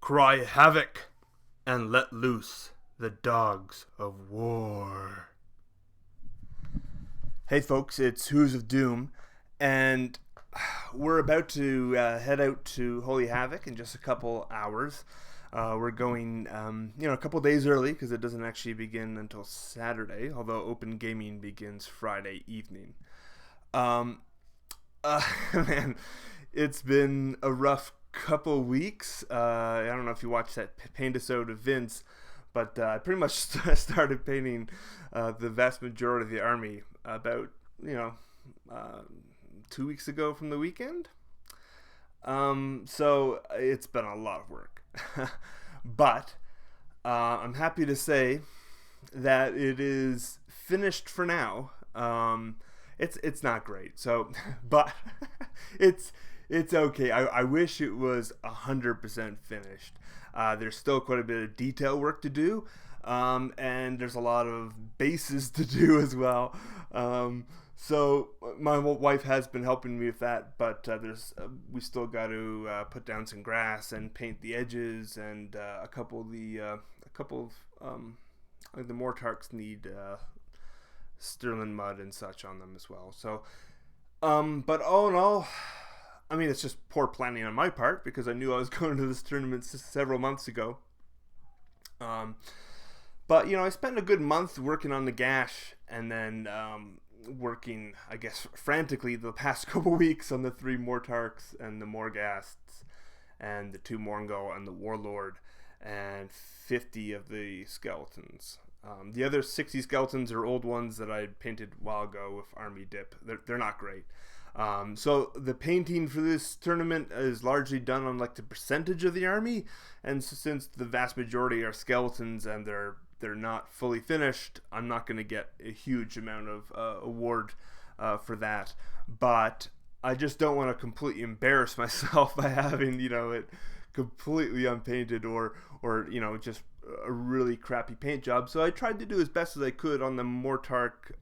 Cry havoc and let loose the dogs of war. Hey folks, it's Who's of Doom, and we're about to head out to Holy Havoc in just a couple hours. We're going, a couple days early because it doesn't actually begin until Saturday, although open gaming begins Friday evening. Man, it's been a rough couple weeks. I don't know if you watched that paint episode of Vince, but I pretty much started painting the vast majority of the army about 2 weeks ago from the weekend. So it's been a lot of work, but I'm happy to say that it is finished for now. It's not great, so but it's okay. I wish it was 100% finished. There's still quite a bit of detail work to do, and there's a lot of bases to do as well. So my wife has been helping me with that, but we still got to put down some grass and paint the edges, and a couple of the Mortarks need sterling mud and such on them as well. So, but all in all, I mean, it's just poor planning on my part because I knew I was going to this tournament several months ago. But I spent a good month working on the gash, and then working, I guess, frantically the past couple weeks on the 3 Mortarks and the Morghasts and the 2 Morngo and the Warlord and 50 of the skeletons. The other 60 skeletons are old ones that I painted a while ago with Army Dip. They're not great. So the painting for this tournament is largely done on like the percentage of the army, and so since the vast majority are skeletons and they're not fully finished, I'm not going to get a huge amount of award for that. But I just don't want to completely embarrass myself by having it completely unpainted or just a really crappy paint job. So I tried to do as best as I could on the Mortarks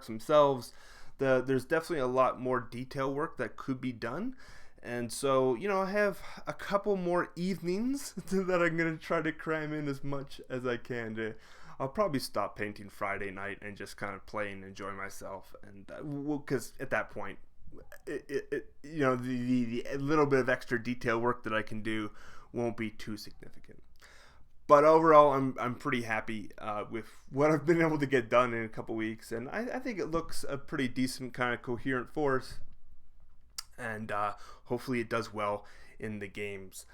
themselves. There's definitely a lot more detail work that could be done. And so, I have a couple more evenings that I'm going to try to cram in as much as I can. I'll probably stop painting Friday night and just kind of play and enjoy myself. And because at that point, the little bit of extra detail work that I can do won't be too significant. But overall, I'm pretty happy with what I've been able to get done in a couple weeks. And I think it looks a pretty decent kind of coherent force. And hopefully it does well in the games.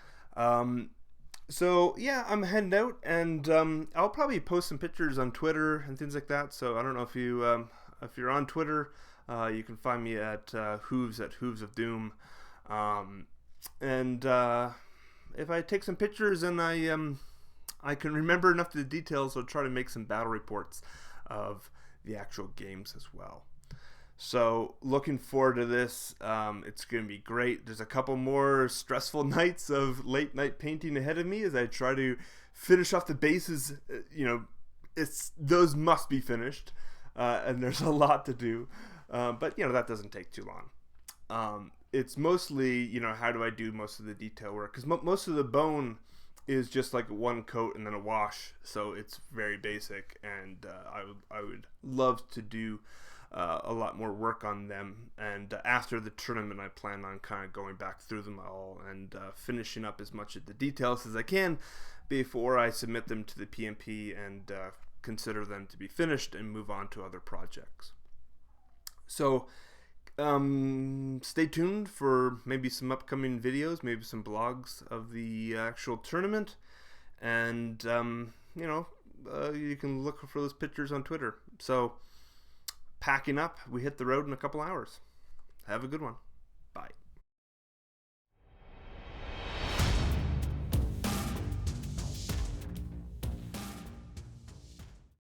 So yeah, I'm heading out, and I'll probably post some pictures on Twitter and things like that. So I don't know if you're on Twitter, you can find me at Hooves of Doom. And if I take some pictures and I can remember enough of the details, I'll try to make some battle reports of the actual games as well. So looking forward to this. It's going to be great. There's a couple more stressful nights of late night painting ahead of me as I try to finish off the bases. Those must be finished, and there's a lot to do. But that doesn't take too long. It's mostly how do I do most of the detail work, because most of the bone is just like one coat and then a wash, so it's very basic, and I would love to do a lot more work on them. And after the tournament, I plan on kind of going back through them all and finishing up as much of the details as I can before I submit them to the PMP and consider them to be finished and move on to other projects. So stay tuned for maybe some upcoming videos, maybe some blogs of the actual tournament, and you can look for those pictures on Twitter. So packing up, we hit the road in a couple hours. Have a good one. Bye.